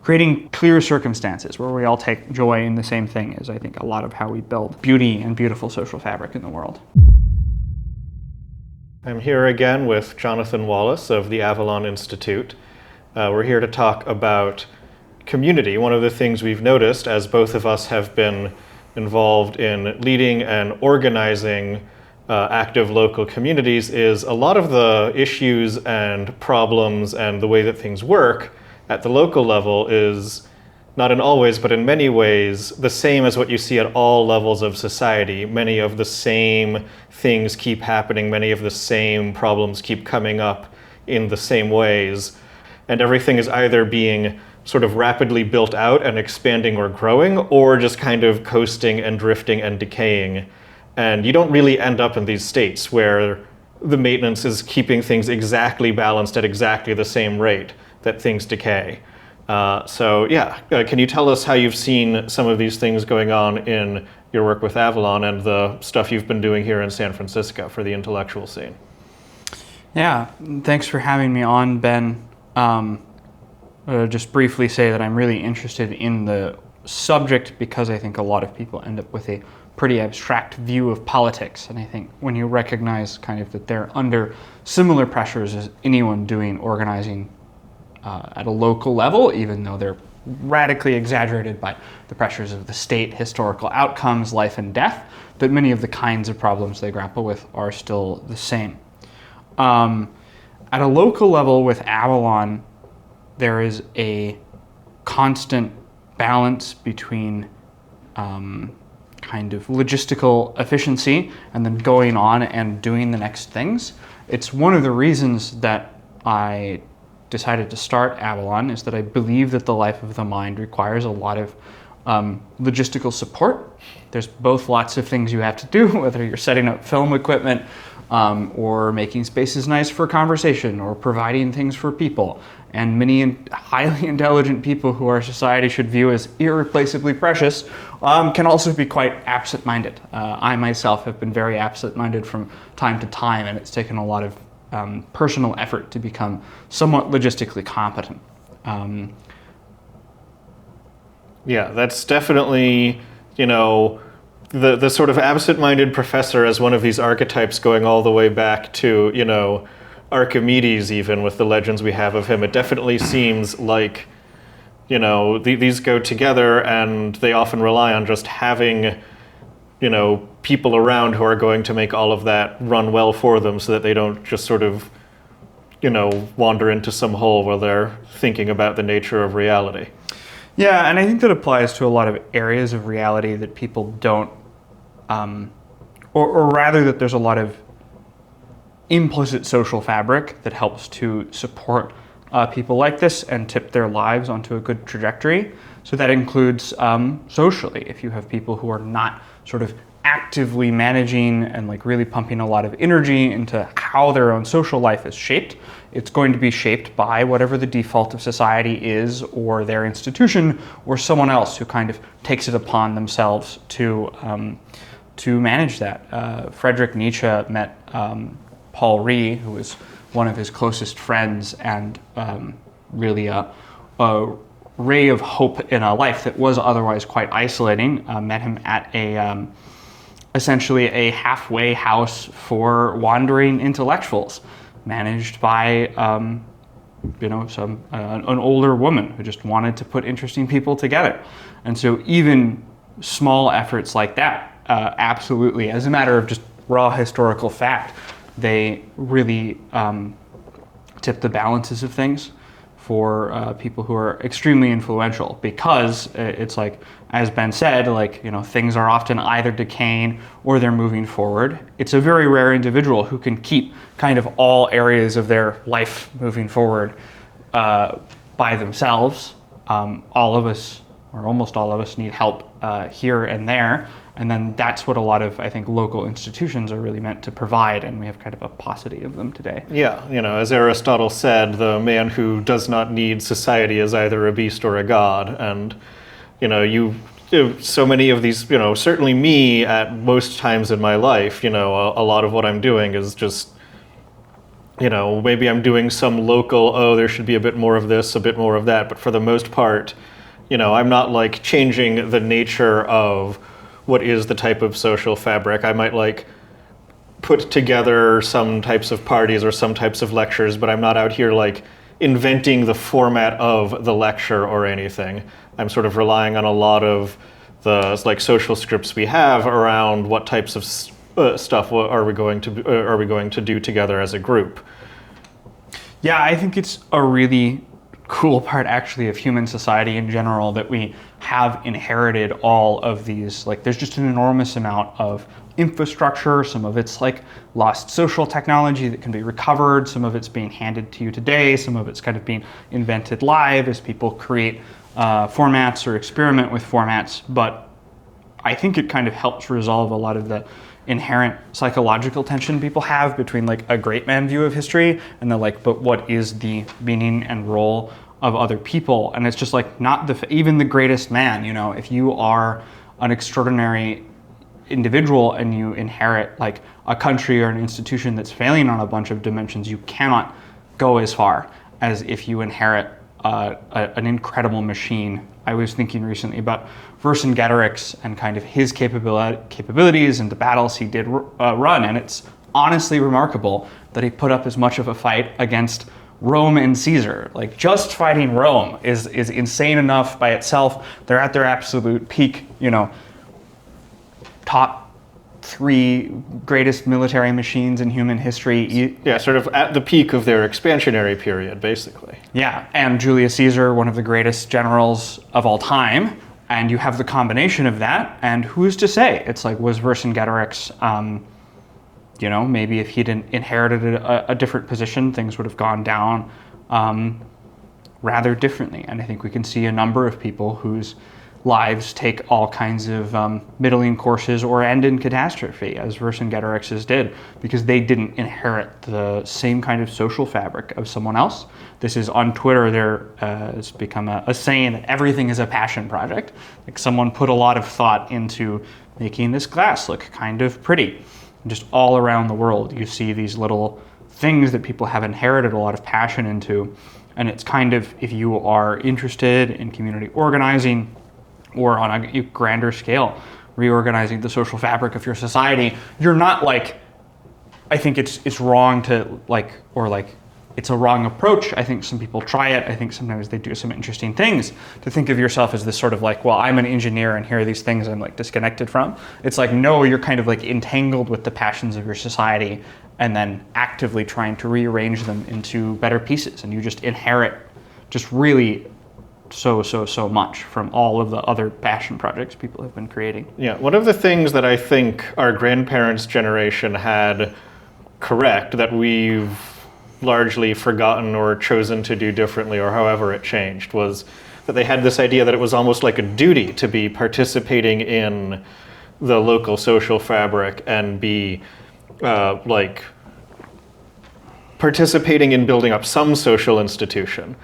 creating clear circumstances where we all take joy in the same thing is, I think, a lot of how we build beauty and beautiful social fabric in the world. I'm here again with Jonathan Wallis of the Avalon Institute. We're here to talk about community. One of the things we've noticed, as both of us have been involved in leading and organizing active local communities, is a lot of the issues and problems and the way that things work at the local level is, not in all ways, but in many ways, the same as what you see at all levels of society. Many of the same things keep happening, many of the same problems keep coming up in the same ways, and everything is either being sort of rapidly built out and expanding or growing, or just kind of coasting and drifting and decaying. And you don't really end up in these states where the maintenance is keeping things exactly balanced at exactly the same rate that things decay. Can you tell us how you've seen some of these things going on in your work with Avalon and the stuff you've been doing here in San Francisco for the intellectual scene? Yeah, thanks for having me on, Ben. Just briefly say that I'm really interested in the subject because I think a lot of people end up with a pretty abstract view of politics. And I think when you recognize kind of that they're under similar pressures as anyone doing organizing at a local level, even though they're radically exaggerated by the pressures of the state, historical outcomes, life and death, that many of the kinds of problems they grapple with are still the same. At a local level with Avalon, there is a constant balance between kind of logistical efficiency and then going on and doing the next things. It's one of the reasons that I decided to start Avalon, is that I believe that the life of the mind requires a lot of logistical support. There's both lots of things you have to do, whether you're setting up film equipment or making spaces nice for conversation or providing things for people. And many highly intelligent people who our society should view as irreplaceably precious can also be quite absent-minded. I myself have been very absent-minded from time to time, and it's taken a lot of personal effort to become somewhat logistically competent. Yeah, that's definitely, the sort of absent-minded professor as one of these archetypes going all the way back to, Archimedes, even with the legends we have of him. It definitely seems like, these go together, and they often rely on just having, people around who are going to make all of that run well for them so that they don't just sort of, wander into some hole where they're thinking about the nature of reality. Yeah, and I think that applies to a lot of areas of reality that people don't, or rather that there's a lot of implicit social fabric that helps to support people like this and tip their lives onto a good trajectory. So that includes socially. If you have people who are not sort of actively managing and like really pumping a lot of energy into how their own social life is shaped, it's going to be shaped by whatever the default of society is, or their institution, or someone else who kind of takes it upon themselves to manage that. Friedrich Nietzsche met Paul Rée, who was one of his closest friends and really a ray of hope in a life that was otherwise quite isolating. Met him at essentially a halfway house for wandering intellectuals, managed by an older woman who just wanted to put interesting people together. And so even small efforts like that, absolutely, as a matter of just raw historical fact, they really tip the balances of things for people who are extremely influential, because it's like, as Ben said, things are often either decaying or they're moving forward. It's a very rare individual who can keep kind of all areas of their life moving forward by themselves. All of us, or almost all of us, need help here and there. And then that's what a lot of, I think, local institutions are really meant to provide, and we have kind of a paucity of them today. Yeah, as Aristotle said, the man who does not need society is either a beast or a god. And, so many of these, certainly me at most times in my life, a lot of what I'm doing is just maybe I'm doing some local, oh, there should be a bit more of this, a bit more of that, but for the most part, I'm not like changing the nature of what is the type of social fabric. I might like put together some types of parties or some types of lectures, but I'm not out here like inventing the format of the lecture or anything. I'm sort of relying on a lot of the like social scripts we have around what types of stuff are we going to do together as a group. Yeah, I think it's a really cool part actually of human society in general that we have inherited all of these, like there's just an enormous amount of infrastructure. Some of it's like lost social technology that can be recovered. Some of it's being handed to you today. Some of it's kind of being invented live as people create formats or experiment with formats. But I think it kind of helps resolve a lot of the inherent psychological tension people have between like a great man view of history and the like, but what is the meaning and role of other people? And it's just like not even the greatest man, if you are an extraordinary individual and you inherit like a country or an institution that's failing on a bunch of dimensions, you cannot go as far as if you inherit an incredible machine. I was thinking recently about Vercingetorix and kind of his capabilities and the battles he did run, and it's honestly remarkable that he put up as much of a fight against Rome and Caesar. Like just fighting Rome is insane enough by itself. They're at their absolute peak, top 3 greatest military machines in human history. Yeah, sort of at the peak of their expansionary period, basically. Yeah, and Julius Caesar, one of the greatest generals of all time, and you have the combination of that, and who's to say? It's like, was Vercingetorix, maybe if he'd inherited a different position, things would have gone down rather differently. And I think we can see a number of people whose lives take all kinds of middling courses or end in catastrophe, as Vercingetorix's did, because they didn't inherit the same kind of social fabric of someone else. This is on Twitter, there has become a saying that everything is a passion project. Like someone put a lot of thought into making this glass look kind of pretty. And just all around the world, you see these little things that people have inherited a lot of passion into. And it's kind of, if you are interested in community organizing, or on a grander scale, reorganizing the social fabric of your society, you're not like, I think it's wrong to like, or like, it's a wrong approach. I think some people try it. I think sometimes they do some interesting things to think of yourself as this sort of like, well, I'm an engineer and here are these things I'm like disconnected from. It's like, no, you're kind of like entangled with the passions of your society and then actively trying to rearrange them into better pieces. And you just inherit just really so much from all of the other passion projects people have been creating. Yeah, one of the things that I think our grandparents' generation had correct that we've largely forgotten or chosen to do differently or however it changed was that they had this idea that it was almost like a duty to be participating in the local social fabric and be like participating in building up some social institution.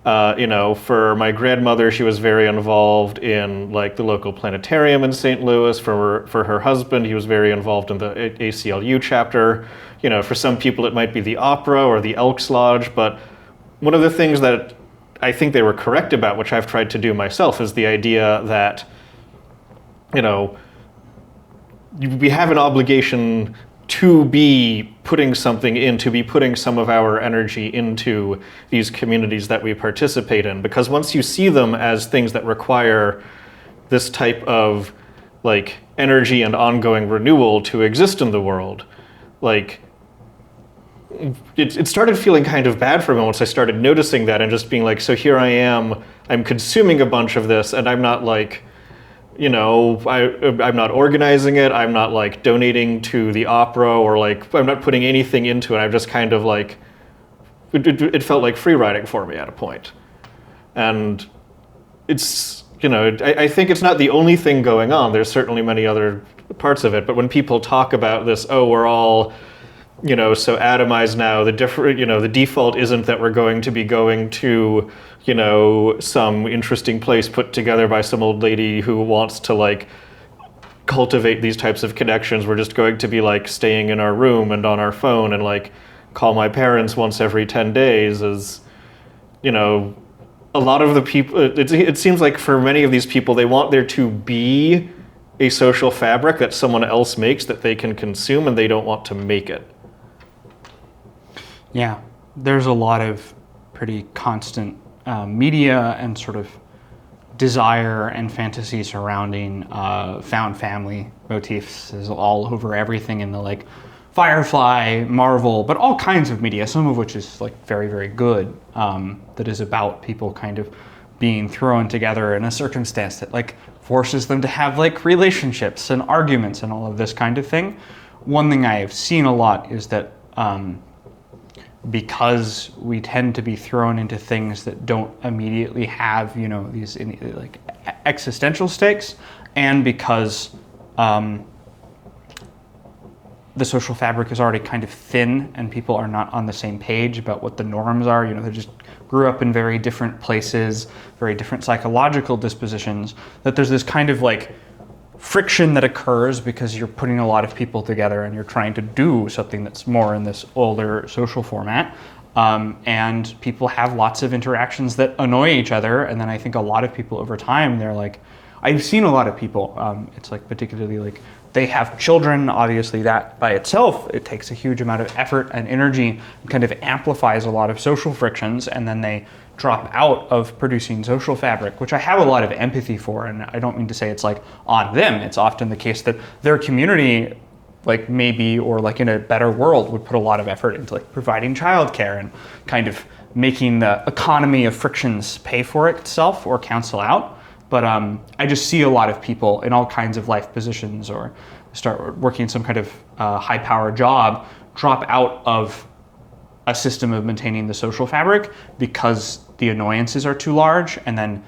For my grandmother, she was very involved in like the local planetarium in St. Louis. For her husband, he was very involved in the ACLU chapter. For some people, it might be the opera or the Elks Lodge. But one of the things that I think they were correct about, which I've tried to do myself, is the idea that, we have an obligation to be putting something in, to be putting some of our energy into these communities that we participate in. Because once you see them as things that require this type of like energy and ongoing renewal to exist in the world, like it started feeling kind of bad for me once I started noticing that and just being like, so here I am, I'm consuming a bunch of this and I'm not like, I'm not organizing it. I'm not like donating to the opera or like I'm not putting anything into it. I'm just kind of like, it felt like free riding for me at a point. And it's, I think it's not the only thing going on. There's certainly many other parts of it. But when people talk about this, oh, we're all, so atomized now, the default isn't that we're going to be going to, some interesting place put together by some old lady who wants to like cultivate these types of connections. We're just going to be like staying in our room and on our phone and like call my parents once every 10 days is, a lot of the people, it seems like for many of these people, they want there to be a social fabric that someone else makes that they can consume, and they don't want to make it. Yeah, there's a lot of pretty constant media and sort of desire and fantasy surrounding found family motifs is all over everything in the like Firefly, Marvel, but all kinds of media, some of which is like very, very good, that is about people kind of being thrown together in a circumstance that like forces them to have like relationships and arguments and all of this kind of thing. One thing I have seen a lot is that because we tend to be thrown into things that don't immediately have, these like existential stakes, and because the social fabric is already kind of thin and people are not on the same page about what the norms are, they just grew up in very different places, very different psychological dispositions, that there's this kind of like friction that occurs because you're putting a lot of people together and you're trying to do something that's more in this older social format. And people have lots of interactions that annoy each other. And then I think a lot of people over time, they're like, I've seen a lot of people, it's like particularly like they have children, obviously that by itself, it takes a huge amount of effort and energy, kind of amplifies a lot of social frictions, and then they drop out of producing social fabric, which I have a lot of empathy for, and I don't mean to say it's like on them. It's often the case that their community, like maybe, or like in a better world, would put a lot of effort into like providing childcare and kind of making the economy of frictions pay for itself or cancel out. But I just see a lot of people in all kinds of life positions or start working some kind of high-power job drop out of a system of maintaining the social fabric because the annoyances are too large, and then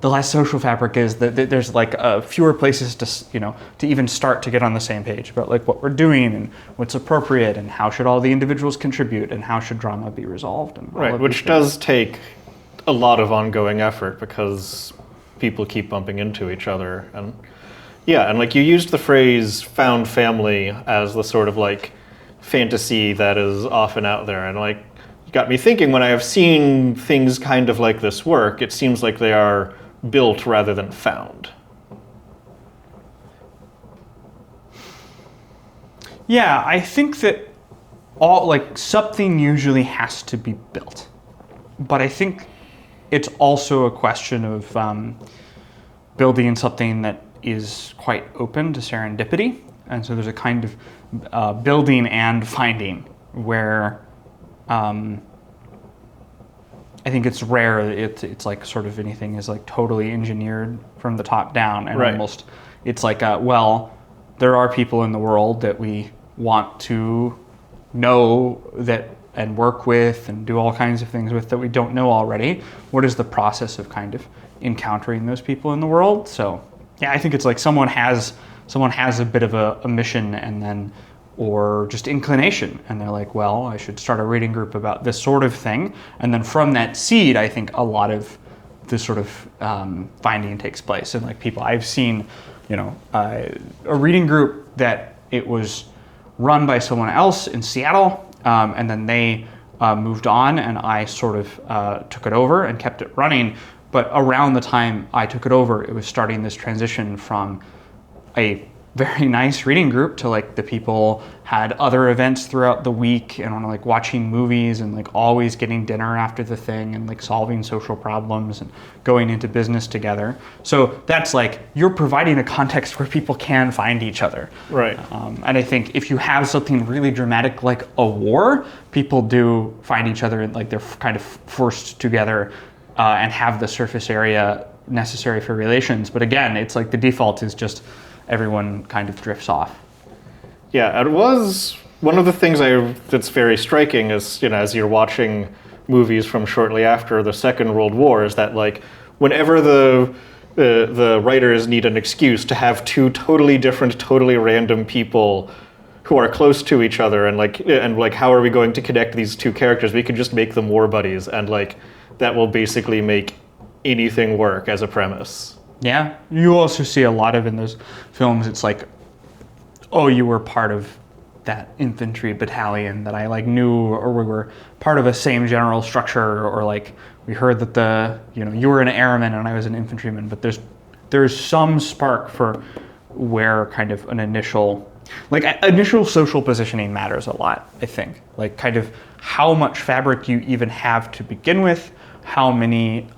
the less social fabric is that there's like fewer places to even start to get on the same page about like what we're doing and what's appropriate and how should all the individuals contribute and how should drama be resolved. And right, which does take a lot of ongoing effort because people keep bumping into each other. And yeah, and like you used the phrase found family as the sort of like fantasy that is often out there, and like it got me thinking, when I have seen things kind of like this work, it seems like they are built rather than found. Yeah, I think that something usually has to be built, but I think it's also a question of building something that is quite open to serendipity. And so there's a kind of building and finding where I think it's rare. It's like sort of anything is like totally engineered from the top down, and right. Almost it's like there are people in the world that we want to know that and work with and do all kinds of things with that we don't know already. What is the process of kind of encountering those people in the world? So yeah, I think it's like someone has a bit of a mission and then, or just inclination, and they're like, well, I should start a reading group about this sort of thing. And then from that seed, I think a lot of this sort of finding takes place. And like people, I've seen, a reading group that it was run by someone else in Seattle, and then they moved on, and I sort of took it over and kept it running. But around the time I took it over, it was starting this transition from a very nice reading group to like the people had other events throughout the week and on like watching movies and like always getting dinner after the thing and like solving social problems and going into business together. So that's like you're providing a context where people can find each other. Right. And I think if you have something really dramatic like a war, people do find each other and like they're kind of forced together and have the surface area necessary for relations. But again, it's like the default is just everyone kind of drifts off. Yeah, it was one of the things that's very striking is, as you're watching movies from shortly after the Second World War, is that like whenever the writers need an excuse to have two totally different, totally random people who are close to each other and like how are we going to connect these two characters? We could just make them war buddies, and like that will basically make anything work as a premise. Yeah, you also see a lot of in those films, it's like, oh, you were part of that infantry battalion that I like knew, or we were part of a same general structure, or like we heard that you were an airman and I was an infantryman, but there's some spark for where kind of an initial social positioning matters a lot, I think. Like kind of how much fabric you even have to begin with, how many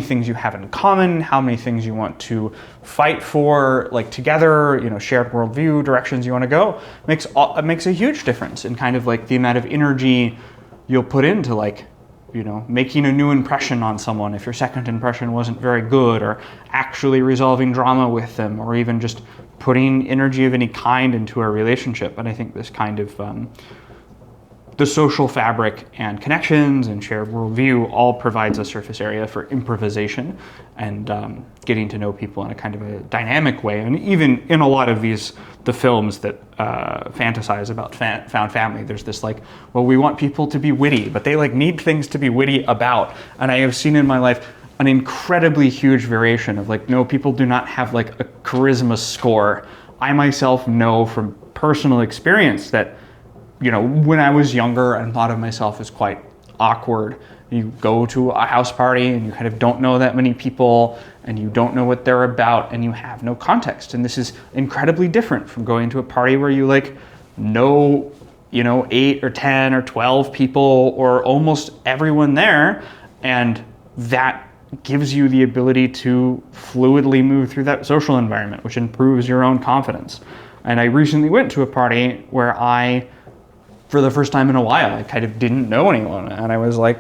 things you have in common, how many things you want to fight for, like together, shared worldview, directions you want to go, makes a huge difference in kind of like the amount of energy you'll put into like, making a new impression on someone if your second impression wasn't very good, or actually resolving drama with them, or even just putting energy of any kind into a relationship. And I think this kind of the social fabric and connections and shared worldview all provides a surface area for improvisation and getting to know people in a kind of a dynamic way. And even in a lot of the films that fantasize about found family, there's this like, well, we want people to be witty, but they like need things to be witty about. And I have seen in my life an incredibly huge variation of like, no, people do not have like a charisma score. I myself know from personal experience that when I was younger and thought of myself as quite awkward, you go to a house party and you kind of don't know that many people and you don't know what they're about and you have no context. And this is incredibly different from going to a party where you like know, 8 or 10 or 12 people or almost everyone there. And that gives you the ability to fluidly move through that social environment, which improves your own confidence. And I recently went to a party where for the first time in a while, I kind of didn't know anyone. And I was like,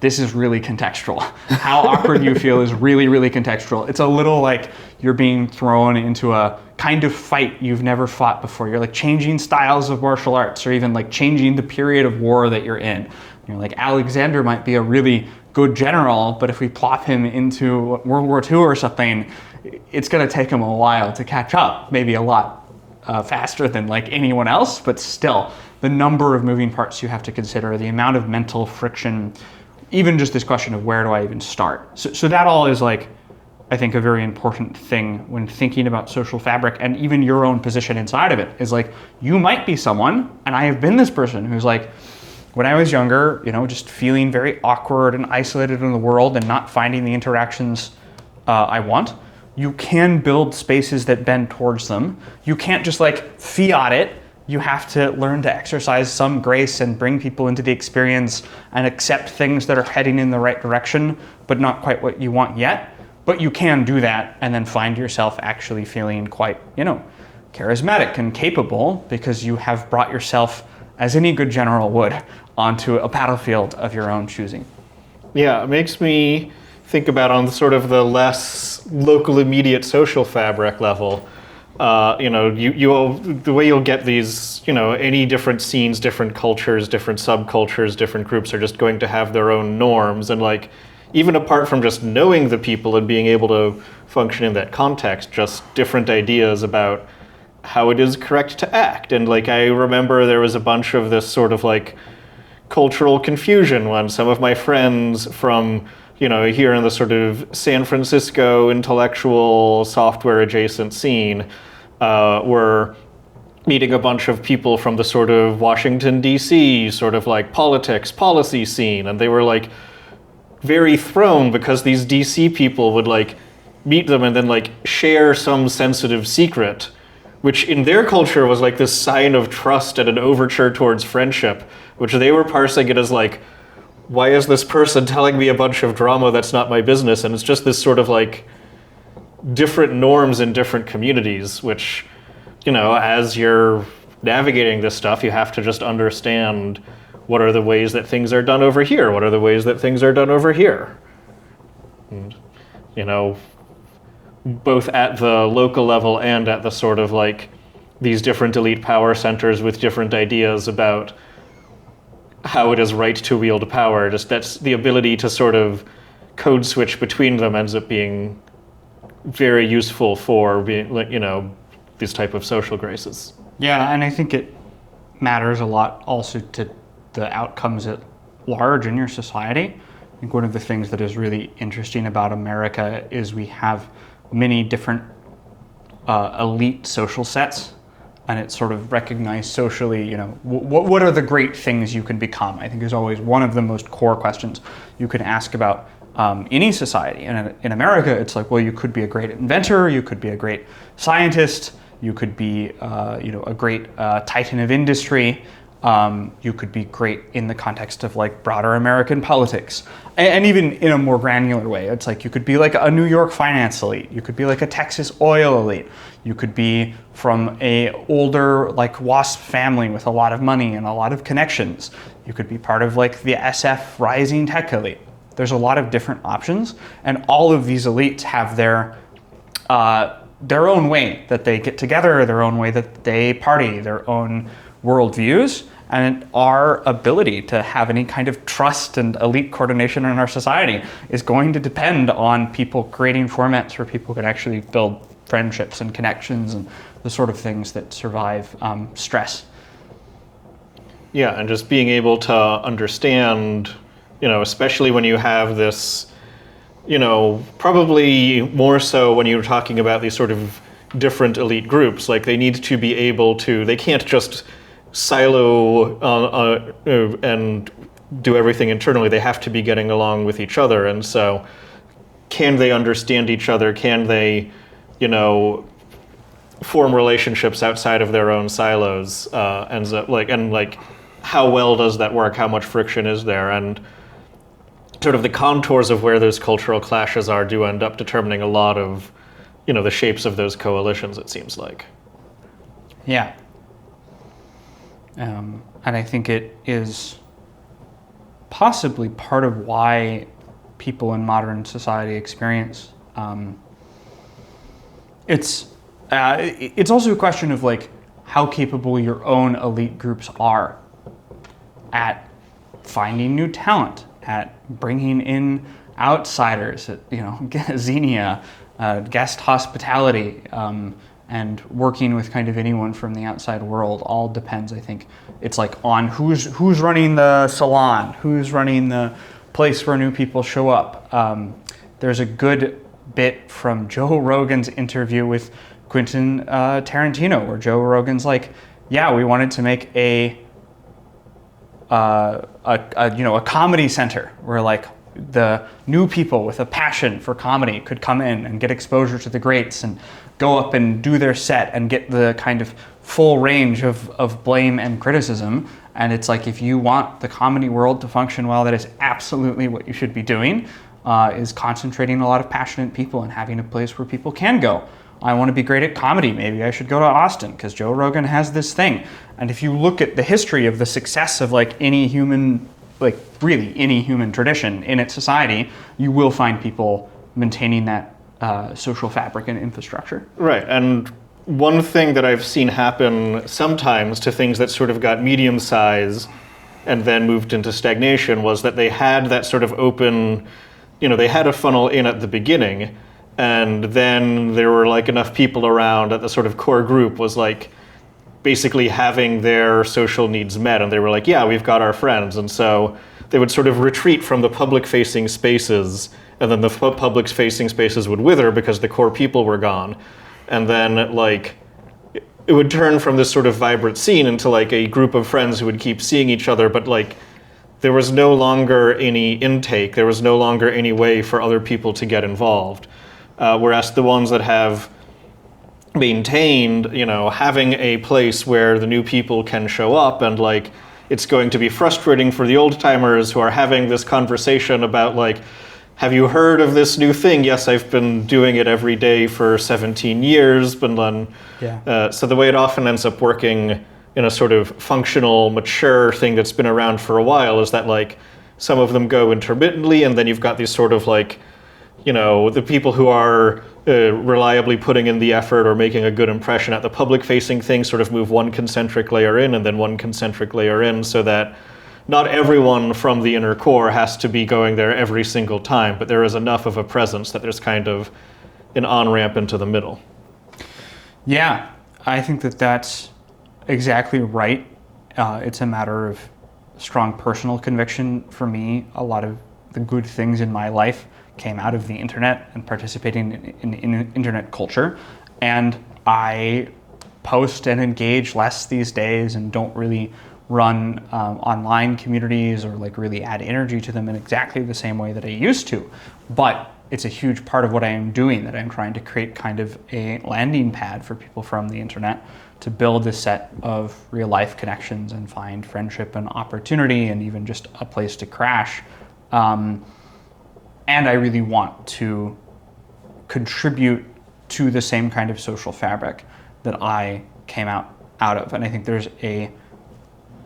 this is really contextual. How awkward you feel is really, really contextual. It's a little like you're being thrown into a kind of fight you've never fought before. You're like changing styles of martial arts, or even like changing the period of war that you're in. Like Alexander might be a really good general, but if we plop him into World War II or something, it's gonna take him a while to catch up, maybe a lot faster than like anyone else, but still the number of moving parts you have to consider, the amount of mental friction, even just this question of where do I even start. So that all is like, I think a very important thing when thinking about social fabric, and even your own position inside of it is like, you might be someone, and I have been this person who's like, when I was younger, just feeling very awkward and isolated in the world and not finding the interactions I want. You can build spaces that bend towards them. You can't just like fiat it. You have to learn to exercise some grace and bring people into the experience and accept things that are heading in the right direction, but not quite what you want yet. But you can do that and then find yourself actually feeling quite, charismatic and capable, because you have brought yourself, as any good general would, onto a battlefield of your own choosing. Yeah, it makes me think about on sort of the less local, immediate social fabric level. The way you'll get these, any different scenes, different cultures, different subcultures, different groups are just going to have their own norms. And like, even apart from just knowing the people and being able to function in that context, just different ideas about how it is correct to act. And like, I remember there was a bunch of this sort of like cultural confusion when some of my friends from here in the sort of San Francisco intellectual software adjacent scene were meeting a bunch of people from the sort of Washington, D.C. sort of like policy scene. And they were like very thrown because these D.C. people would like meet them and then like share some sensitive secret, which in their culture was like this sign of trust and an overture towards friendship, which they were parsing it as like, why is this person telling me a bunch of drama that's not my business? And it's just this sort of like different norms in different communities, which, as you're navigating this stuff, you have to just understand what are the ways that things are done over here? What are the ways that things are done over here? And, both at the local level and at the sort of like these different elite power centers with different ideas about how it is right to wield power. Just that's the ability to sort of code switch between them ends up being very useful for being, these type of social graces. Yeah, and I think it matters a lot also to the outcomes at large in your society. I think one of the things that is really interesting about America is we have many different elite social sets, and it's sort of recognized socially, what are the great things you can become, I think is always one of the most core questions you can ask about any society. And in America, it's like, well, you could be a great inventor, you could be a great scientist, you could be a great titan of industry, you could be great in the context of like broader American politics. And even in a more granular way, it's like you could be like a New York finance elite, you could be like a Texas oil elite, you could be from a older like WASP family with a lot of money and a lot of connections, you could be part of like the SF rising tech elite. There's a lot of different options, and all of these elites have their own way that they get together, their own way that they party, their own worldviews, and our ability to have any kind of trust and elite coordination in our society is going to depend on people creating formats where people can actually build friendships and connections and the sort of things that survive stress. Yeah, and just being able to understand, especially when you have this, probably more so when you're talking about these sort of different elite groups, like they need to be able to, they can't just silo and do everything internally. They have to be getting along with each other. And so can they understand each other? Can they, form relationships outside of their own silos? And how well does that work? How much friction is there? And sort of the contours of where those cultural clashes are do end up determining a lot of, the shapes of those coalitions, it seems like. Yeah. And I think it is possibly part of why people in modern society experience. It's also a question of like how capable your own elite groups are at finding new talent, at bringing in outsiders, at xenia, guest hospitality. And working with kind of anyone from the outside world all depends, I think. It's like on who's running the salon, who's running the place where new people show up. There's a good bit from Joe Rogan's interview with Quentin Tarantino, where Joe Rogan's like, yeah, we wanted to make a comedy center where like the new people with a passion for comedy could come in and get exposure to the greats and go up and do their set and get the kind of full range of blame and criticism. And it's like, if you want the comedy world to function well, that is absolutely what you should be doing, is concentrating a lot of passionate people and having a place where people can go. I want to be great at comedy. Maybe I should go to Austin because Joe Rogan has this thing. And if you look at the history of the success of like any human, like really any human tradition in its society, you will find people maintaining that social fabric and infrastructure. Right, and one thing that I've seen happen sometimes to things that sort of got medium size and then moved into stagnation was that they had that sort of open, they had a funnel in at the beginning, and then there were like enough people around that the sort of core group was like basically having their social needs met, and they were like, yeah, we've got our friends. And so they would sort of retreat from the public-facing spaces, and then the public-facing spaces would wither because the core people were gone. And then like it would turn from this sort of vibrant scene into like a group of friends who would keep seeing each other, but like there was no longer any intake, there was no longer any way for other people to get involved. Whereas the ones that have maintained, having a place where the new people can show up, and like it's going to be frustrating for the old timers who are having this conversation about like, have you heard of this new thing? Yes, I've been doing it every day for 17 years, but then, so the way it often ends up working in a sort of functional, mature thing that's been around for a while is that like some of them go intermittently, and then you've got these sort of like, the people who are reliably putting in the effort or making a good impression at the public-facing thing sort of move one concentric layer in and then one concentric layer in, so that not everyone from the inner core has to be going there every single time, but there is enough of a presence that there's kind of an on-ramp into the middle. Yeah, I think that that's exactly right. It's a matter of strong personal conviction for me. A lot of the good things in my life came out of the internet and participating in internet culture. And I post and engage less these days and don't really run online communities or like really add energy to them in exactly the same way that I used to. But it's a huge part of what I am doing, that I'm trying to create kind of a landing pad for people from the internet to build a set of real life connections and find friendship and opportunity and even just a place to crash. And I really want to contribute to the same kind of social fabric that I came out of. And I think there's a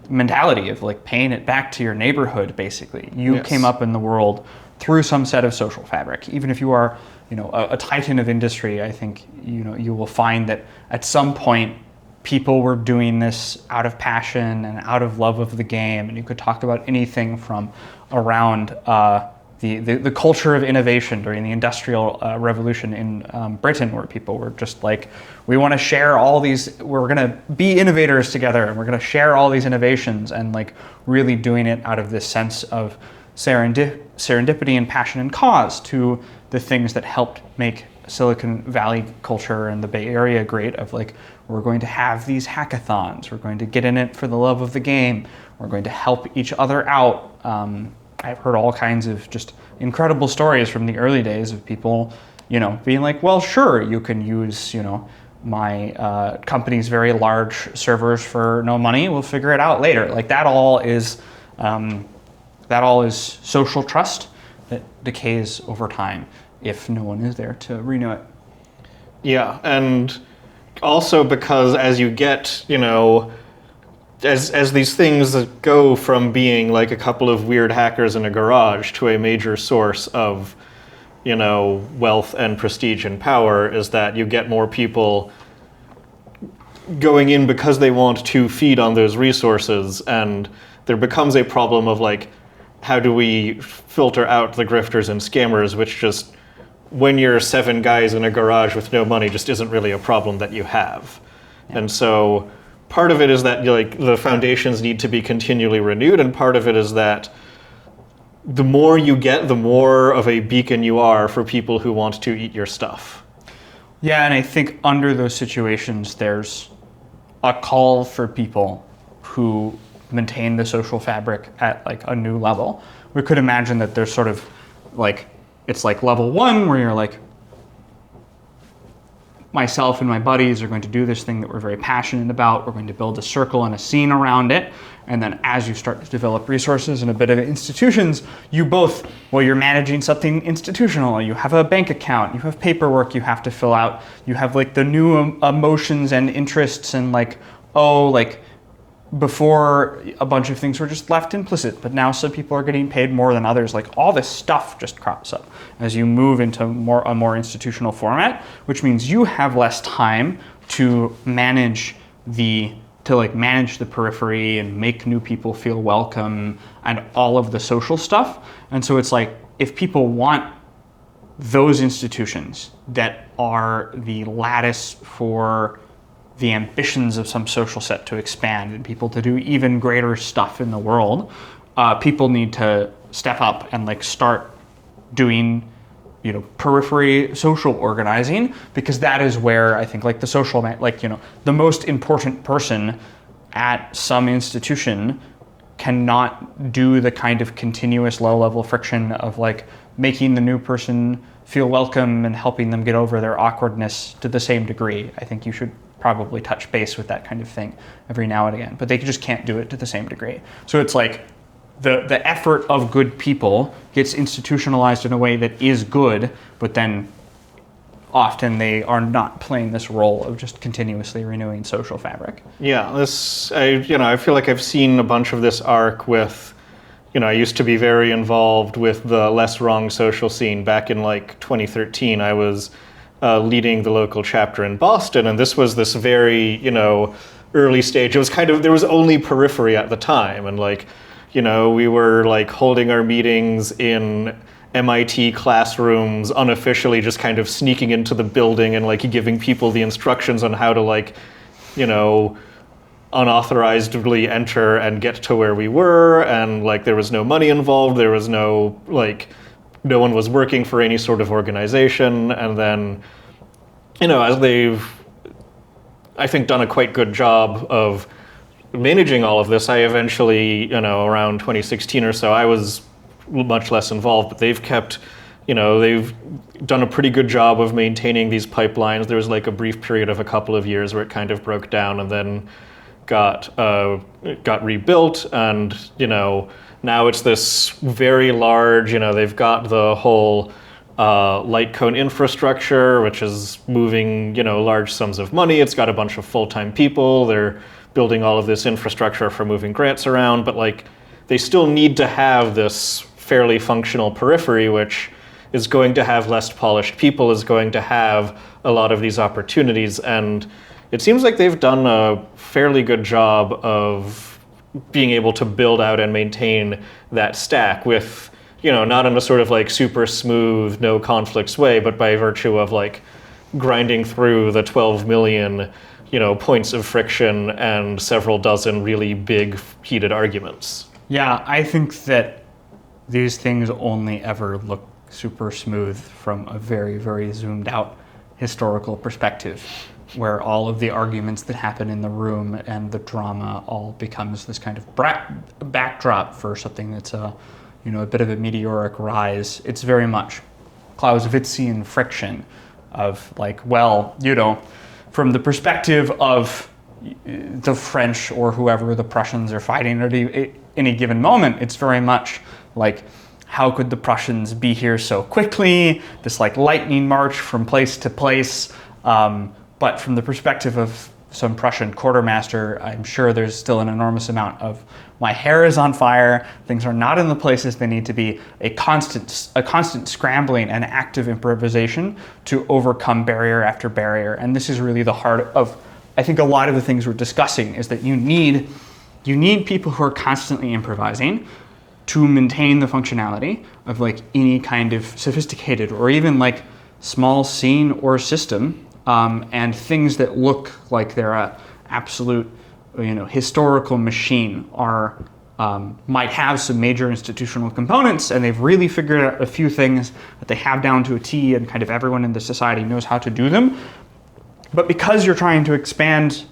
mentality of like paying it back to your neighborhood, basically. You Yes. came up in the world through some set of social fabric. Even if you are, a titan of industry, I think, you will find that at some point people were doing this out of passion and out of love of the game. And you could talk about anything from around the culture of innovation during the Industrial Revolution in Britain, where people were just like, we want to share all these, we're going to be innovators together, and we're going to share all these innovations, and like really doing it out of this sense of serendipity and passion and cause, to the things that helped make Silicon Valley culture and the Bay Area great, of like, we're going to have these hackathons, we're going to get in it for the love of the game, we're going to help each other out. I've heard all kinds of just incredible stories from the early days of people, being like, well, sure, you can use, my company's very large servers for no money. We'll figure it out later. Like that all is social trust that decays over time if no one is there to renew it. Yeah, and also because as you get, as these things go from being like a couple of weird hackers in a garage to a major source of, wealth and prestige and power, is that you get more people going in because they want to feed on those resources, and there becomes a problem of like, how do we filter out the grifters and scammers, which just, when you're 7 guys in a garage with no money, just isn't really a problem that you have. Yeah. And so part of it is that like the foundations need to be continually renewed, and part of it is that the more you get, the more of a beacon you are for people who want to eat your stuff. Yeah, and I think under those situations, there's a call for people who maintain the social fabric at like a new level. We could imagine that there's sort of like, it's like level 1 where you're like, myself and my buddies are going to do this thing that we're very passionate about. We're going to build a circle and a scene around it. And then as you start to develop resources and a bit of institutions, you're managing something institutional. You have a bank account, you have paperwork you have to fill out. You have like the new emotions and interests, and like, before a bunch of things were just left implicit, but now some people are getting paid more than others. Like all this stuff just crops up as you move into a more institutional format, which means you have less time to manage the periphery and make new people feel welcome and all of the social stuff. And so it's like, if people want those institutions that are the lattice for the ambitions of some social set to expand and people to do even greater stuff in the world, people need to step up and like start doing, periphery social organizing, because that is where I think like the social, the most important person at some institution cannot do the kind of continuous low-level friction of like making the new person feel welcome and helping them get over their awkwardness to the same degree. I think you should probably touch base with that kind of thing every now and again, but they just can't do it to the same degree. So it's like the effort of good people gets institutionalized in a way that is good, but then often they are not playing this role of just continuously renewing social fabric. Yeah, I feel like I've seen a bunch of this arc with, I used to be very involved with the Less Wrong social scene back in like 2013. I was leading the local chapter in Boston, and this was this very, early stage. It was there was only periphery at the time, and like, we were like holding our meetings in MIT classrooms unofficially, just kind of sneaking into the building and like giving people the instructions on how to like, unauthorizedly enter and get to where we were, and like there was no money involved, there was no like, no one was working for any sort of organization. And then, as they've I think, done a quite good job of managing all of this. I eventually, around 2016 or so, I was much less involved, but they've kept, they've done a pretty good job of maintaining these pipelines. There was like a brief period of a couple of years where it kind of broke down and then got rebuilt, and now it's this very large, they've got the whole light cone infrastructure, which is moving, large sums of money. It's got a bunch of full-time people. They're building all of this infrastructure for moving grants around, but like they still need to have this fairly functional periphery, which is going to have less polished people, is going to have a lot of these opportunities. And it seems like they've done a fairly good job of being able to build out and maintain that stack with, not in a sort of like super smooth, no conflicts way, but by virtue of like grinding through the 12 million, points of friction and several dozen really big heated arguments. Yeah, I think that these things only ever look super smooth from a very, very zoomed out historical perspective, where all of the arguments that happen in the room and the drama all becomes this kind of backdrop for something that's a bit of a meteoric rise. It's very much Clausewitzian friction of like, from the perspective of the French or whoever the Prussians are fighting at any given moment, it's very much like, how could the Prussians be here so quickly? This like lightning march from place to place. But from the perspective of some Prussian quartermaster, I'm sure there's still an enormous amount of my hair is on fire, things are not in the places they need to be, a constant scrambling and active improvisation to overcome barrier after barrier. And this is really the heart of, I think, a lot of the things we're discussing, is that you need people who are constantly improvising to maintain the functionality of like any kind of sophisticated or even like small scene or system, and things that look like they're a absolute, historical machine are might have some major institutional components, and they've really figured out a few things that they have down to a T, and kind of everyone in the society knows how to do them. But because you're trying to expand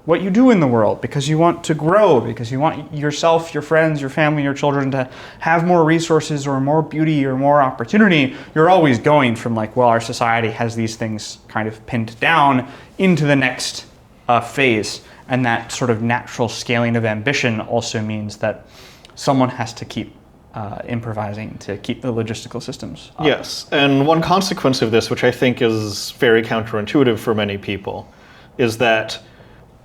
what you do in the world, because you want to grow, because you want yourself, your friends, your family, your children to have more resources or more beauty or more opportunity, you're always going from like, our society has these things kind of pinned down into the next phase. And that sort of natural scaling of ambition also means that someone has to keep improvising to keep the logistical systems up. Yes, and one consequence of this, which I think is very counterintuitive for many people, is that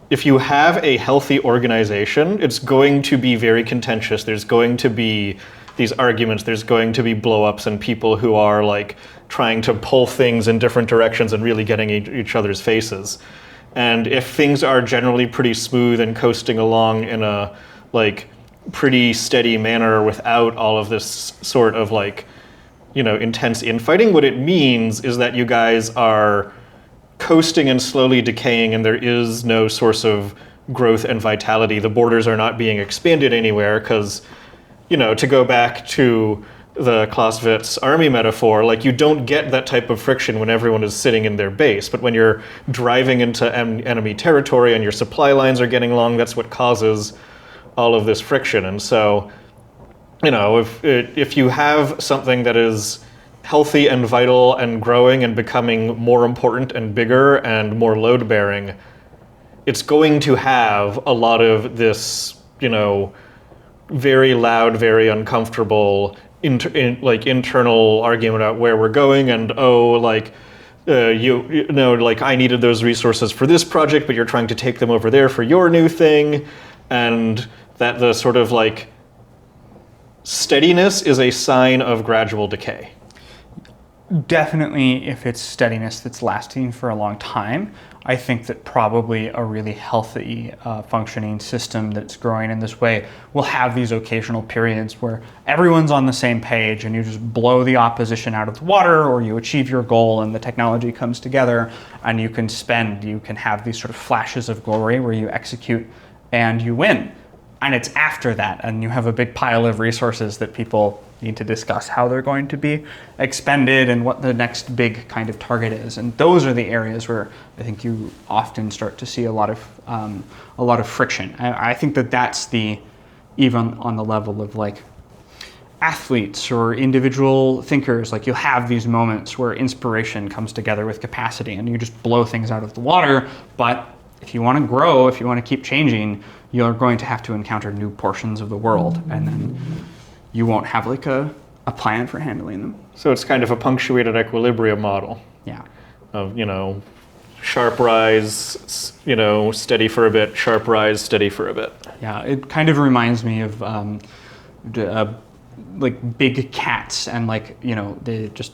if you have a healthy organization, it's going to be very contentious. There's going to be these arguments, there's going to be blow-ups and people who are like trying to pull things in different directions and really getting each other's faces. And if things are generally pretty smooth and coasting along in a like pretty steady manner without all of this sort of like, intense infighting, what it means is that you guys are coasting and slowly decaying, and there is no source of growth and vitality. The borders are not being expanded anywhere because, to go back to the Clausewitz army metaphor, like you don't get that type of friction when everyone is sitting in their base. But when you're driving into enemy territory and your supply lines are getting long, that's what causes all of this friction. And so, if you have something that is healthy and vital and growing and becoming more important and bigger and more load-bearing, it's going to have a lot of this, very loud, very uncomfortable, internal argument about where we're going, and I needed those resources for this project, but you're trying to take them over there for your new thing, and that the sort of like steadiness is a sign of gradual decay. Definitely, if it's steadiness that's lasting for a long time, I think that probably a really healthy functioning system that's growing in this way will have these occasional periods where everyone's on the same page and you just blow the opposition out of the water, or you achieve your goal and the technology comes together, and you can have these sort of flashes of glory where you execute and you win. And it's after that, and you have a big pile of resources that people need to discuss how they're going to be expended and what the next big kind of target is. And those are the areas where I think you often start to see a lot of friction. I think that that's even on the level of like athletes or individual thinkers, like you'll have these moments where inspiration comes together with capacity and you just blow things out of the water. But if you want to grow, if you want to keep changing, you're going to have to encounter new portions of the world, and then you won't have like a plan for handling them. So it's kind of a punctuated equilibrium model. Yeah. Of, sharp rise, steady for a bit, sharp rise, steady for a bit. Yeah, it kind of reminds me of like big cats, and like, they just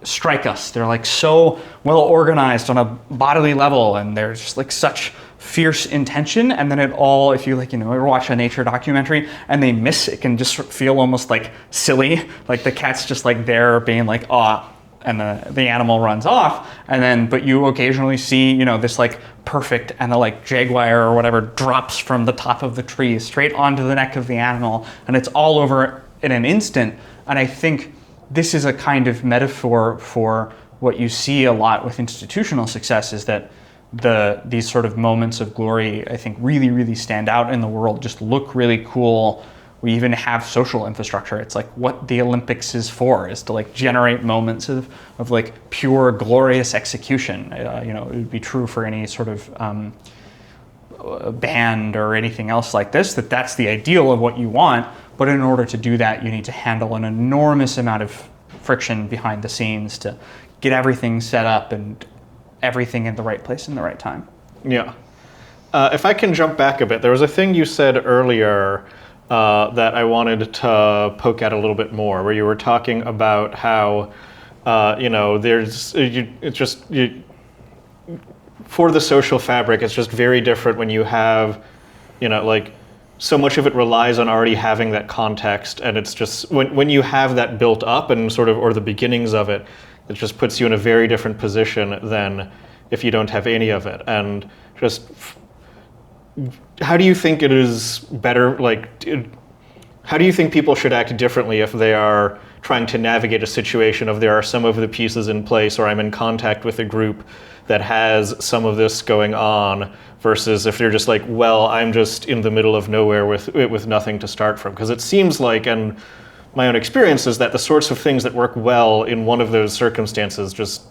strike us. They're like so well organized on a bodily level, and there's just like such fierce intention, and then it all, if you ever watch a nature documentary and they miss, it can just feel almost like silly, like the cat's just like there being like, ah, and the animal runs off, and then but you occasionally see this like perfect, and the like jaguar or whatever drops from the top of the tree straight onto the neck of the animal, and it's all over in an instant. And I think this is a kind of metaphor for what you see a lot with institutional success, is that these sort of moments of glory, I think, really, really stand out in the world, just look really cool. We even have social infrastructure. It's like what the Olympics is for, is to like generate moments of like pure, glorious execution. It would be true for any sort of band or anything else like this, that's the ideal of what you want. But in order to do that, you need to handle an enormous amount of friction behind the scenes to get everything set up and everything in the right place in the right time. Yeah. If I can jump back a bit, there was a thing you said earlier that I wanted to poke at a little bit more, where you were talking about how, for the social fabric, it's just very different when you have, so much of it relies on already having that context, and it's just, when you have that built up and sort of, or the beginnings of it, it just puts you in a very different position than if you don't have any of it. And just, how do you think it is better, how do you think people should act differently if they are trying to navigate a situation of there are some of the pieces in place, or I'm in contact with a group that has some of this going on, versus if they're just like, well, I'm just in the middle of nowhere with nothing to start from? Because it seems like, and my own experience is that the sorts of things that work well in one of those circumstances just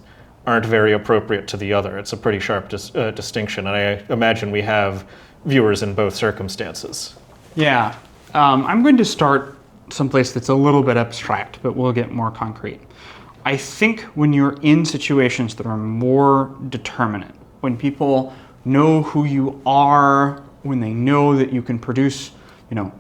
aren't very appropriate to the other. It's a pretty sharp distinction, and I imagine we have viewers in both circumstances. Yeah. I'm going to start someplace that's a little bit abstract, but we'll get more concrete. I think when you're in situations that are more determinate, when people know who you are, when they know that you can produce,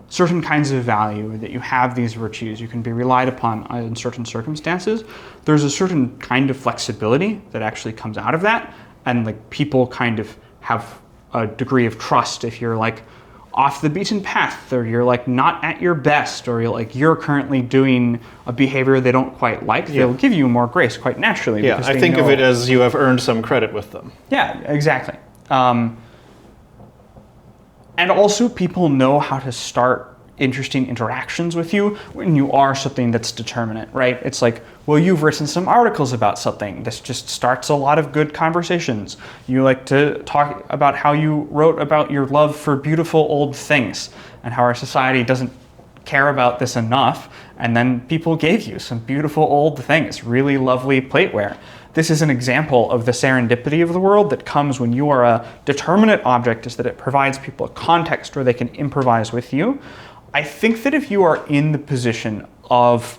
certain kinds of value, that you have these virtues, you can be relied upon in certain circumstances, there's a certain kind of flexibility that actually comes out of that, and like people kind of have a degree of trust if you're like off the beaten path, or you're like not at your best, or you're currently doing a behavior they don't quite like. They'll give you more grace quite naturally. Yeah, I think of it as you have earned some credit with them. Yeah, exactly. And also people know how to start interesting interactions with you when you are something that's determinate, right? It's like, well, you've written some articles about something. This just starts a lot of good conversations. You like to talk about how you wrote about your love for beautiful old things and how our society doesn't care about this enough. And then people gave you some beautiful old things, really lovely plateware. This is an example of the serendipity of the world that comes when you are a determinate object, is that it provides people a context where they can improvise with you. I think that if you are in the position of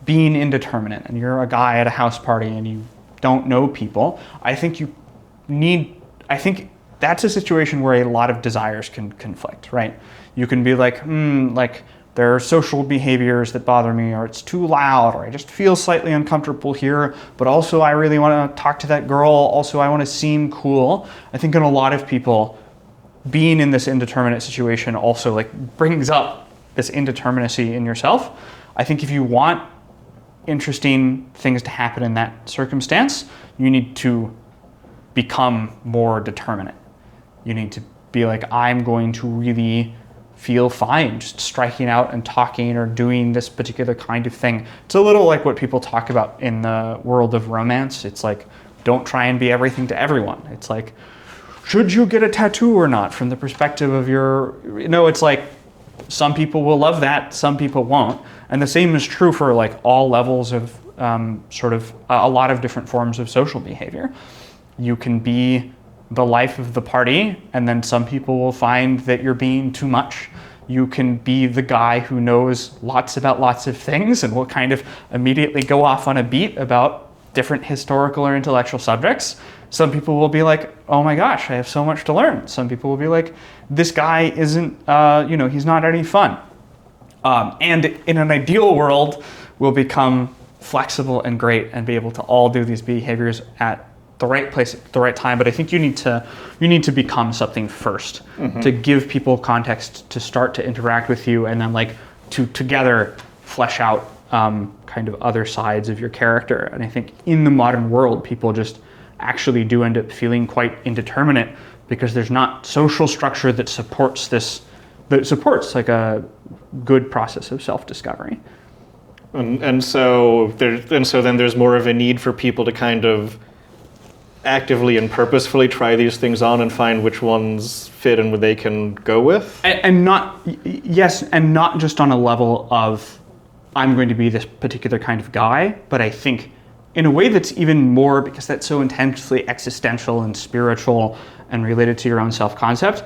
being indeterminate and you're a guy at a house party and you don't know people, I think that's a situation where a lot of desires can conflict, right? You can be like, there are social behaviors that bother me, or it's too loud, or I just feel slightly uncomfortable here, but also I really want to talk to that girl, also I want to seem cool. I think in a lot of people, being in this indeterminate situation also brings up this indeterminacy in yourself. I think if you want interesting things to happen in that circumstance, you need to become more determinate. You need to be like, I'm going to really feel fine just striking out and talking or doing this particular kind of thing. It's a little like what people talk about in the world of romance. It's like, don't try and be everything to everyone. It's like, should you get a tattoo or not from the perspective of your, it's like, some people will love that, some people won't. And the same is true for like all levels of a lot of different forms of social behavior. You can be the life of the party, and then some people will find that you're being too much. You can be the guy who knows lots about lots of things and will kind of immediately go off on a beat about different historical or intellectual subjects. Some people will be like, oh my gosh, I have so much to learn. Some people will be like, this guy isn't, he's not any fun. And in an ideal world, we'll become flexible and great and be able to all do these behaviors at the right place at the right time. But I think you need to become something first, to give people context to start to interact with you, and then like to together flesh out kind of other sides of your character. And I think in the modern world, people just actually do end up feeling quite indeterminate because there's not social structure that supports like a good process of self-discovery. And so then there's more of a need for people to kind of actively and purposefully try these things on and find which ones fit and what they can go with. And not just on a level of I'm going to be this particular kind of guy, but I think in a way that's even more, because that's so intensely existential and spiritual and related to your own self-concept,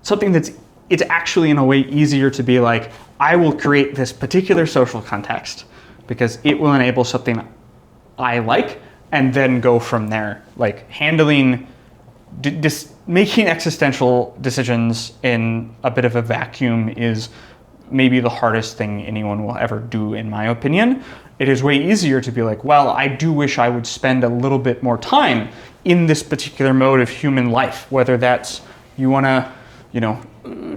something it's actually in a way easier to be like, I will create this particular social context because it will enable something I like, and then go from there. Like making existential decisions in a bit of a vacuum is maybe the hardest thing anyone will ever do, in my opinion. It is way easier to be like, well, I do wish I would spend a little bit more time in this particular mode of human life, whether that's you want to,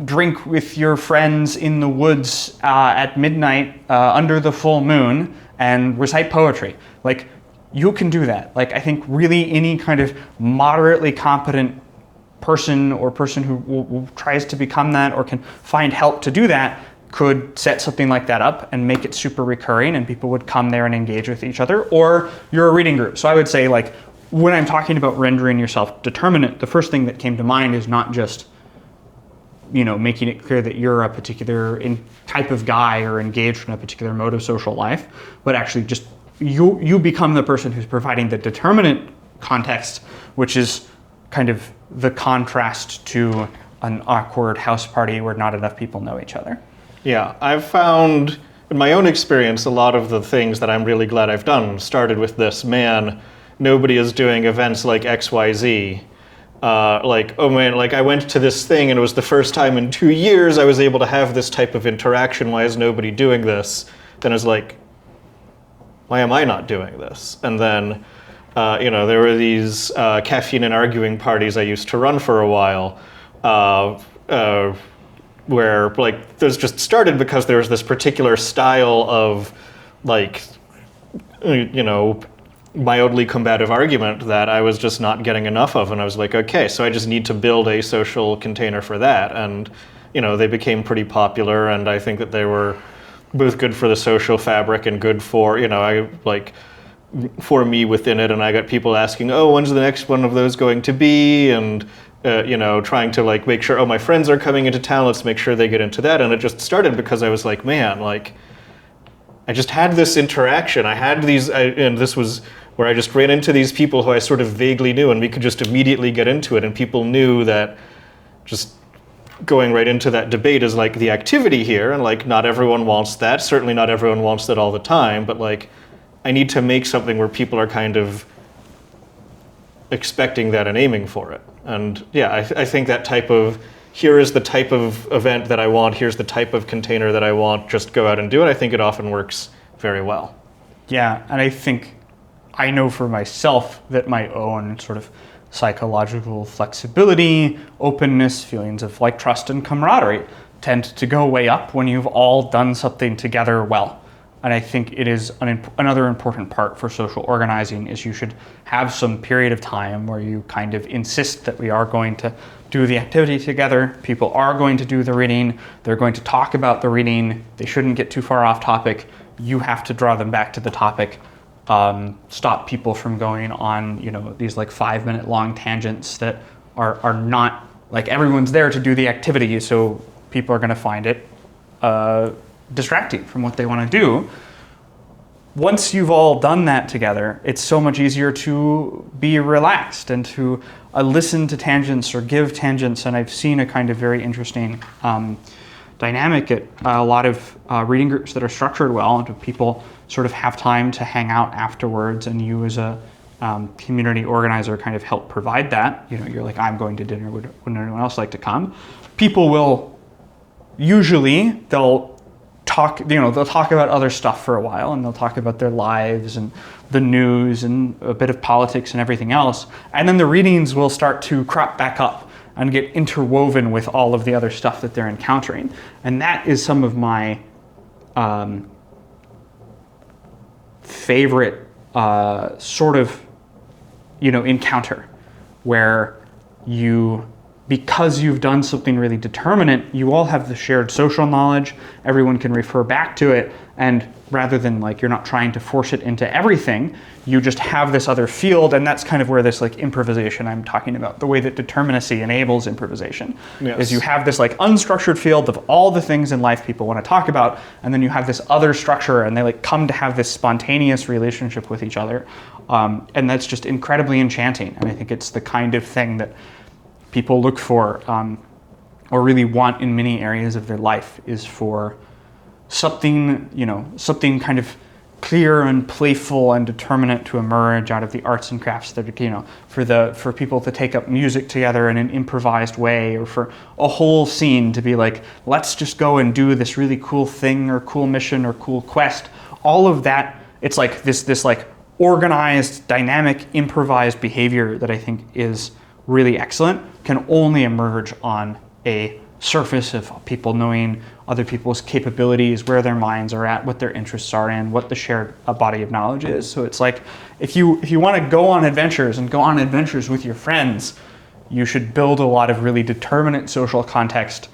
drink with your friends in the woods at midnight under the full moon and recite poetry. Like, you can do that. Like, I think really any kind of moderately competent person who tries to become that or can find help to do that could set something like that up and make it super recurring, and people would come there and engage with each other. Or you're a reading group. So I would say, like, when I'm talking about rendering yourself determinate, the first thing that came to mind is not just making it clear that you're a particular type of guy or engaged in a particular mode of social life, but actually just you become the person who's providing the determinant context, which is kind of the contrast to an awkward house party where not enough people know each other. Yeah, I've found in my own experience a lot of the things that I'm really glad I've done started with this, man, nobody is doing events like XYZ. I went to this thing and it was the first time in 2 years I was able to have this type of interaction. Why is nobody doing this? Then I was like, why am I not doing this? And then, there were these caffeine and arguing parties I used to run for a while, where those just started because there was this particular style of mildly combative argument that I was just not getting enough of, and I was like, okay, so I just need to build a social container for that. And they became pretty popular, and I think that they were both good for the social fabric and good for for me within it. And I got people asking, oh, when's the next one of those going to be? And trying to make sure, oh, my friends are coming into town, let's make sure they get into that. And it just started because I was like, man, I just had this interaction. I had these, and this was where I just ran into these people who I sort of vaguely knew, and we could just immediately get into it. And people knew that just going right into that debate is the activity here, and not everyone wants that. Certainly not everyone wants that all the time, but I need to make something where people are kind of expecting that and aiming for it. And yeah, I think that type of, here is the type of event that I want, here's the type of container that I want, just go out and do it. I think it often works very well. Yeah, and I know for myself that my own sort of psychological flexibility, openness, feelings of trust and camaraderie tend to go way up when you've all done something together well. And I think it is another important part for social organizing is you should have some period of time where you kind of insist that we are going to do the activity together. People are going to do the reading. They're going to talk about the reading. They shouldn't get too far off topic. You have to draw them back to the topic. Stop people from going on, these like 5-minute long tangents that are not like everyone's there to do the activity. So people are going to find it distracting from what they want to do. Once you've all done that together, it's so much easier to be relaxed and to listen to tangents or give tangents. And I've seen a kind of very interesting dynamic at a lot of reading groups that are structured well, and people sort of have time to hang out afterwards, and you as a community organizer kind of help provide that. You're like, I'm going to dinner, would anyone else like to come? People will usually, they'll talk about other stuff for a while, and they'll talk about their lives and the news and a bit of politics and everything else. And then the readings will start to crop back up and get interwoven with all of the other stuff that they're encountering. And that is some of my favorite sort of, encounter, where because you've done something really determinate, you all have the shared social knowledge, everyone can refer back to it, and rather than like you're not trying to force it into everything, you just have this other field, and that's kind of where this like improvisation I'm talking about, the way that determinacy enables improvisation, is you have this like unstructured field of all the things in life people want to talk about, and then you have this other structure, and they like come to have this spontaneous relationship with each other, and that's just incredibly enchanting, and I think it's the kind of thing that people look for or really want in many areas of their life, is for something, something kind of clear and playful and determinate to emerge out of the arts and crafts that, for people to take up music together in an improvised way, or for a whole scene to be like, let's just go and do this really cool thing or cool mission or cool quest. All of that, it's like this like organized, dynamic, improvised behavior that I think is really excellent, can only emerge on a surface of people knowing other people's capabilities, where their minds are at, what their interests are in, what the shared body of knowledge is. So it's like, if you want to go on adventures and go on adventures with your friends, you should build a lot of really determinate social context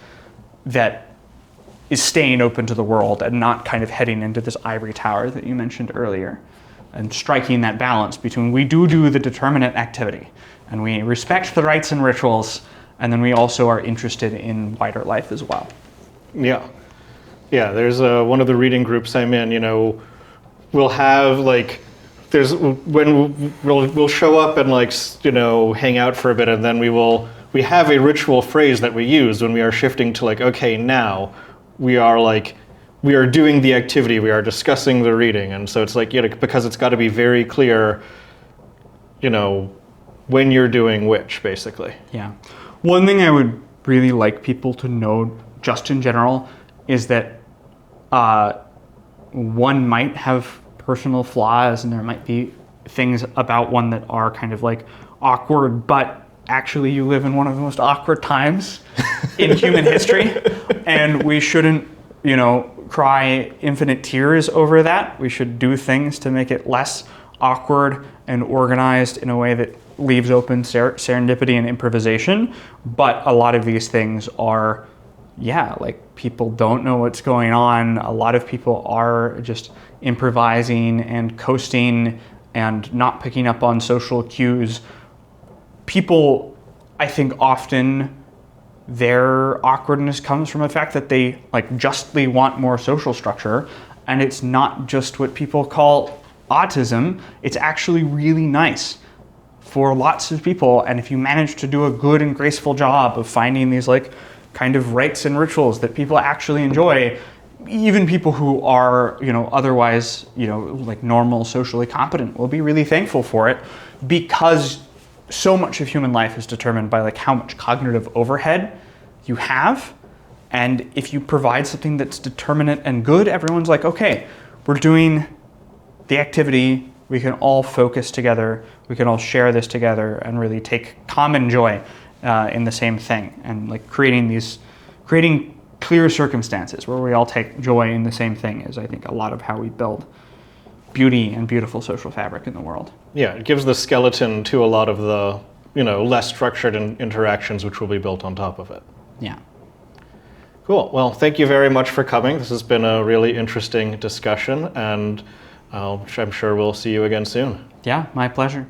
that is staying open to the world and not kind of heading into this ivory tower that you mentioned earlier, and striking that balance between we do the determinate activity, and we respect the rites and rituals, and then we also are interested in wider life as well. Yeah. There's one of the reading groups I'm in. We'll have like, we'll show up and like, hang out for a bit, and then we have a ritual phrase that we use when we are shifting to like, okay, now we are doing the activity, we are discussing the reading, and so it's like, because it's got to be very clear, when you're doing which, basically. Yeah. One thing I would really like people to know, just in general, is that one might have personal flaws, and there might be things about one that are kind of like awkward, but actually you live in one of the most awkward times in human history, and we shouldn't, cry infinite tears over that. We should do things to make it less awkward and organized in a way that leaves open serendipity and improvisation. But a lot of these things are, like people don't know what's going on. A lot of people are just improvising and coasting and not picking up on social cues. People, I think, often their awkwardness comes from the fact that they like justly want more social structure, and it's not just what people call autism. It's actually really nice for lots of people, and if you manage to do a good and graceful job of finding these like kind of rites and rituals that people actually enjoy, even people who are, otherwise, like normal, socially competent will be really thankful for it, because so much of human life is determined by like how much cognitive overhead you have. And if you provide something that's determinate and good, everyone's like, okay, we're doing the activity, we can all focus together, we can all share this together and really take common joy in the same thing. And like creating clear circumstances where we all take joy in the same thing is, I think, a lot of how we build beauty and beautiful social fabric in the world. Yeah, it gives the skeleton to a lot of the, less structured interactions which will be built on top of it. Yeah. Cool. Well, thank you very much for coming. This has been a really interesting discussion, and I'm sure we'll see you again soon. Yeah, my pleasure.